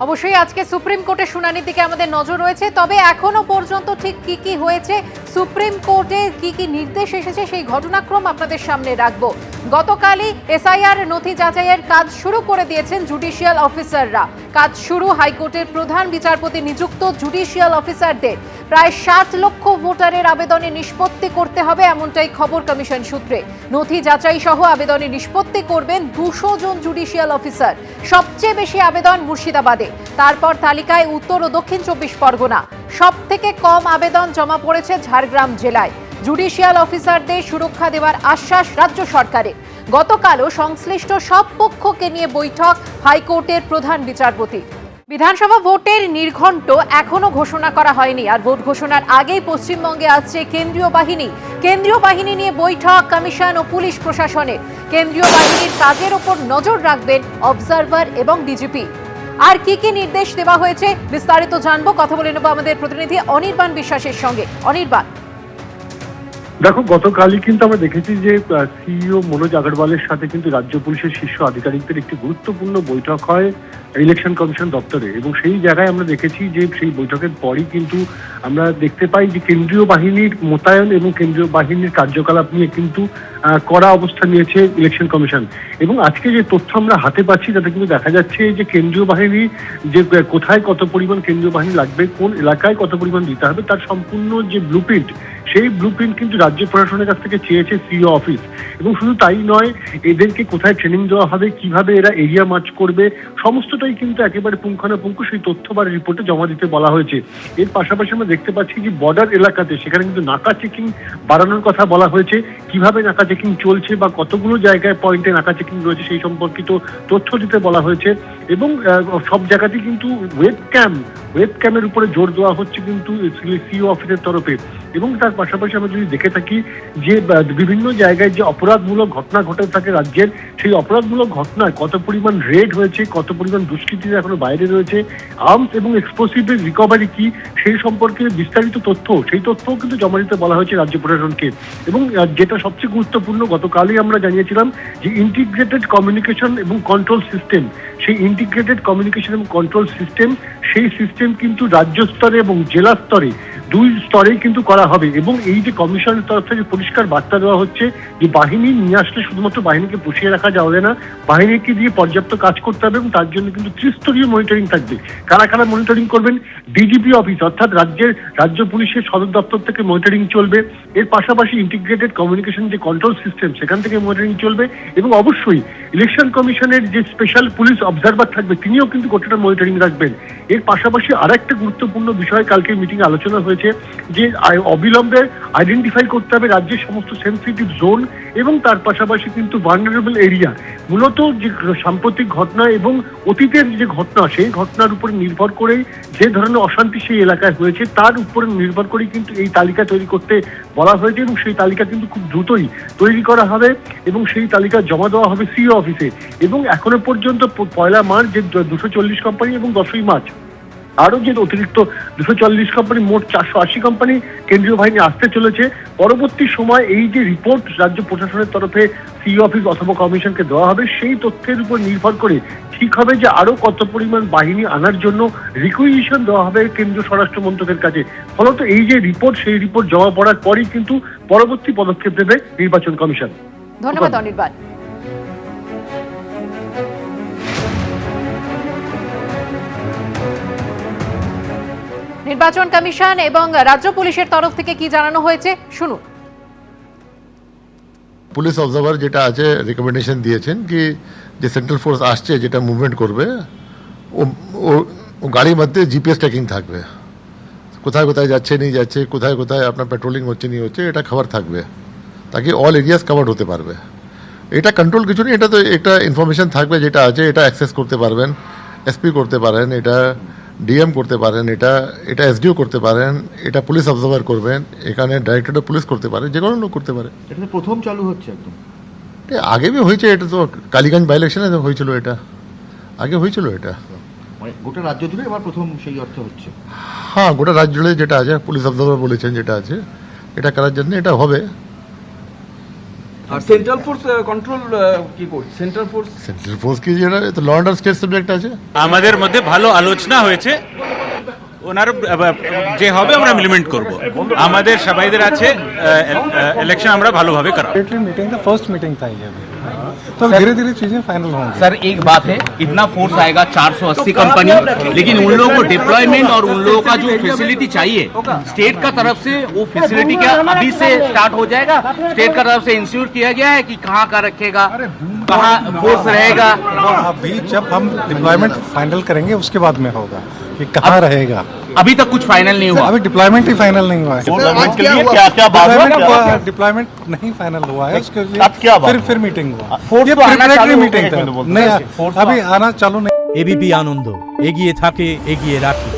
অবশ্যই আজকে সুপ্রিম কোর্টের শুনানির দিকে আমাদের নজর রয়েছে, তবে এখনো পর্যন্ত ঠিক কি কি হয়েছে, সুপ্রিম কোর্টে কি কি নির্দেশ এসেছে সেই ঘটনাক্রম আপনাদের সামনে রাখবো। গতকালই এসআইআর নথি যাচাইয়ের কাজ শুরু করে দিয়েছেন জুডিশিয়াল অফিসাররা। কাজ শুরু হাইকোর্টের প্রধান বিচারপতি নিযুক্ত জুডিশিয়াল অফিসারদের। প্রায় 60 লক্ষ ভোটারের আবেদনে নিষ্পত্তি করতে হবে, এমনটাই খবর কমিশন সূত্রে। নথি যাচাই সহ আবেদনে নিষ্পত্তি করবেন 200 জন জুডিশিয়াল অফিসার। সবচেয়ে বেশি আবেদন মুর্শিদাবাদে, তারপর তালিকায় উত্তর ও দক্ষিণ 24 পরগনা। সব থেকে কম আবেদন জমা পড়েছে ঝাড়গ্রাম জেলায়। জুডিশিয়াল অফিসারদের সুরক্ষা দেওয়ার আশ্বাস রাজ্য সরকারের। গতকালও সংশ্লিষ্ট সব পক্ষকে নিয়ে বৈঠক হাইকোর্টের প্রধান বিচারপতি। বিধানসভা ভোটের নির্ঘণ্ট এখনো ঘোষণা করা হয়নি, আর ভোট ঘোষণার আগেই পশ্চিমবঙ্গে আসছে কেন্দ্রীয় বাহিনী নিয়ে বৈঠক কমিশন ও পুলিশ প্রশাসনের। কেন্দ্রীয় বাহিনীর কাজের ওপর নজর রাখবেন অবজারভার এবং ডিজিপি। আর কি কি নির্দেশ দেওয়া হয়েছে বিস্তারিত জানবো, কথা বলে নেব আমাদের প্রতিনিধি অনির্বাণ বিশ্বাসের সঙ্গে। অনির্বাণ, দেখো, গতকালই কিন্তু আমরা দেখেছি যে সিইও মনোজ আগরওয়ালের সাথে কিন্তু রাজ্য পুলিশের শীর্ষ আধিকারিকদের একটি গুরুত্বপূর্ণ বৈঠক হয় ইলেকশন কমিশন দপ্তরে, এবং সেই জায়গায় আমরা দেখেছি যে সেই বৈঠকের পরই কিন্তু আমরা দেখতে পাই যে কেন্দ্রীয় বাহিনীর মোতায়েন এবং কেন্দ্রীয় বাহিনীর কার্যকলাপ নিয়ে কিন্তু কড়া অবস্থান নিয়েছে ইলেকশন কমিশন। এবং আজকে যে তথ্য আমরা হাতে পাচ্ছি তাতে কিন্তু দেখা যাচ্ছে যে কেন্দ্রীয় বাহিনী যে কোথায় কত পরিমাণ কেন্দ্রীয় বাহিনী লাগবে, কোন এলাকায় কত পরিমাণ দিতে হবে, তার সম্পূর্ণ যে ব্লুপ্রিন্ট, সেই ব্লুপ্রিন্ট কিন্তু রাজ্য প্রশাসনের কাছ থেকে চেয়েছে সিইও অফিস। এবং শুধু তাই নয়, এদেরকে কোথায় ট্রেনিং দেওয়া হবে, কিভাবে এরা এরিয়া মার্চ করবে, সমস্তটাই কিন্তু একেবারে পুঙ্খানুপুঙ্খ সেই তথ্য বা রিপোর্টে জমা দিতে বলা হয়েছে। এর পাশাপাশি আমরা দেখতে পাচ্ছি যে বর্ডার এলাকাতে সেখানে কিন্তু নাকা চেকিং বাড়ানোর কথা বলা হয়েছে। কিভাবে নাকা চেকিং চলছে বা কতগুলো জায়গায় পয়েন্টে নাকা চেকিং রয়েছে সেই সম্পর্কিত তথ্য দিতে বলা হয়েছে। এবং সব জায়গাতেই কিন্তু ওয়েবক্যামের উপরে জোর দেওয়া হচ্ছে কিন্তু সিইও অফিসের তরফে। এবং তার পাশাপাশি আমরা যদি দেখে থাকি যে বিভিন্ন জায়গায় যে অপরাধমূলক ঘটনা ঘটে থাকে রাজ্যের, সেই অপরাধমূলক ঘটনায় কত পরিমাণ রেড হয়েছে, কত পরিমাণ দুষ্কৃতীরা এখনো বাইরে রয়েছে, আর্মস এবং এক্সপ্লোসিভের রিকভারি কি সেই সম্পর্কে বিস্তারিত তথ্য, সেই তথ্যও কিন্তু জমা দিতে বলা হয়েছে রাজ্য প্রশাসনকে। এবং যেটা সবচেয়ে গুরুত্বপূর্ণ, গতকালই আমরা জানিয়েছিলাম যে ইন্টিগ্রেটেড কমিউনিকেশন এবং কন্ট্রোল সিস্টেম, সেই ইন্টিগ্রেটেড কমিউনিকেশন এবং কন্ট্রোল সিস্টেম, সেই সিস্টেম কিন্তু রাজ্য স্তরে এবং জেলা স্তরে দুই স্তরেই কিন্তু করা হবে। এবং এই যে কমিশনের তরফ থেকে পরিষ্কার বার্তা দেওয়া হচ্ছে যে বাহিনী নিয়ে আসলে শুধুমাত্র বাহিনীকে পুষিয়ে রাখা যাবে না, বাহিনীকে দিয়ে পর্যাপ্ত কাজ করতে হবে। এবং তার জন্য কিন্তু ত্রিস্তরীয় মনিটরিং থাকবে। কারা কারা মনিটরিং করবেন? ডিজিপি অফিস অর্থাৎ রাজ্য পুলিশের সদর দপ্তর থেকে মনিটরিং চলবে। এর পাশাপাশি ইন্টিগ্রেটেড কমিউনিকেশন যে কন্ট্রোল সিস্টেম, সেখান থেকে মনিটরিং চলবে। এবং অবশ্যই ইলেকশন কমিশনের যে স্পেশাল পুলিশ অবজারভার থাকবে, তিনিও কিন্তু গোটাটা মনিটরিং রাখবেন। এর পাশাপাশি আরেকটা গুরুত্বপূর্ণ বিষয় কালকে মিটিংয়ে আলোচনা হয়েছে যে অবিলম্বে আইডেন্টিফাই করতে হবে রাজ্যের সমস্ত সেন্সিটিভ জোন এবং তার পাশাপাশি কিন্তু ভালনারেবল এরিয়া। মূলত যে সাম্প্রতিক ঘটনা এবং অতীতের যে ঘটনা, সেই ঘটনার উপরে নির্ভর করেই যে ধরনের অশান্তি সেই এলাকায় হয়েছে তার উপরে নির্ভর করেই কিন্তু এই তালিকা তৈরি করতে বলা হয়েছে। এবং সেই তালিকা কিন্তু খুব দ্রুতই তৈরি করা হবে এবং সেই তালিকা জমা দেওয়া হবে সিইও অফিসে। এবং এখনো পর্যন্ত 1 মার্চ যে 240 কোম্পানি এবং 10ই মার্চ আরো যে অতিরিক্ত 240 কোম্পানি, মোট 480 কোম্পানি কেন্দ্রীয় বাহিনী আসতে চলেছে। পরবর্তী সময় এই যে রিপোর্ট রাজ্য প্রশাসনের তরফে সিইও অফিস অথবা কমিশনকে দেওয়া হবে, সেই তথ্যের উপর নির্ভর করে ঠিক হবে যে আরো কত পরিমাণ বাহিনী আনার জন্য রিকুইজিশন দেওয়া হবে কেন্দ্রীয় স্বরাষ্ট্র মন্ত্রকের কাছে। ফলত এই যে রিপোর্ট, সেই রিপোর্ট জমা পড়ার পরই কিন্তু পরবর্তী পদক্ষেপ নেবে নির্বাচন কমিশন। ধন্যবাদ অনির্বাণ। নির্বাচন কমিশন এবং রাজ্য পুলিশের তরফ থেকে কি জানানো হয়েছে শুনুন। পুলিশ অবজারভার যেটা আছে রেকমেন্ডেশন দিয়েছেন কি যে সেন্ট্রাল ফোর্স আসছে যেটা মুভমেন্ট করবে ও গাড়ির মধ্যে জিপিএস ট্র্যাকিং থাকবে, কোথায় কোথায় যাচ্ছে नहीं যাচ্ছে, কোথায় কোথায় আপনার পেট্রোলিং হচ্ছে नहीं হচ্ছে, এটা খবর থাকবে তাকি অল এরিয়াস কভার হতে পারবে। এটা কন্ট্রোল কিছু নেই, এটা তো একটা ইনফরমেশন থাকবে যেটা আছে, এটা অ্যাক্সেস করতে পারবেন, এসপি করতে পারেন, এটা ডিএম করতে পারেন, এটা এসডিও করতে পারেন, এটা পুলিশ অবজার্ভার করবেন, এখানে ডাইরেক্টর অফ পুলিশ করতে পারে, যে কোনো লোক করতে পারে। এটা প্রথম চালু হচ্ছে একদম, আগে भी হয়েছে, এটা তো কালীগঞ্জ বাই ইলেকশনে হয়েছিল, এটা আগে হয়েছিল, এটা মানে গোটা রাজ্য জুড়ে এবার প্রথম সেই অর্থ হচ্ছে। হ্যাঁ, গোটা রাজ্য জুড়ে যেটা আছে পুলিশ অবজার্ভার বলেছেন যেটা আছে এটা করার জন্য এটা হবে। আর সেন্ট্রাল ফোর্স কন্ট্রোল কি করছে সেন্ট্রাল ফোর্স সেন্ট্রাল ফোর্স কি যেটা তো ল অ্যান্ড স্টেট সাবজেক্ট আছে আমাদের মধ্যে ভালো আলোচনা হয়েছে ওনার যে হবে আমরা ইমপ্লিমেন্ট করব আমাদের সবাইদের আছে ইলেকশন আমরা ভালোভাবে করাবো मीटिंग का फर्स्ट मीटिंग था ये अभी तो धीरे धीरे चीजें फाइनल होंगी सर एक बात है इतना फोर्स आएगा 480 कंपनी लेकिन उन लोगों को डिप्लॉयमेंट और उन लोगों का जो फैसिलिटी चाहिए स्टेट का तरफ से वो फैसिलिटी क्या अभी से स्टार्ट हो जाएगा स्टेट का तरफ से इंस्टीट्यूट किया गया है कि कहाँ का रखेगा कहाँ फोर्स रहेगा अभी जब हम डिप्लॉयमेंट फाइनल करेंगे उसके बाद में होगा कि कहाँ रहेगा अभी तक कुछ फाइनल नहीं हुआ अभी डिप्लॉयमेंट ही फाइनल नहीं हुआ है डिप्लॉयमेंट नहीं फाइनल हुआ है उसके लिए फिर मीटिंग हुआ ये प्रिपरेटरी मीटिंग था नहीं अभी आना चालू नहीं एबीपी आनंद एगिए थाके एगिए राखी।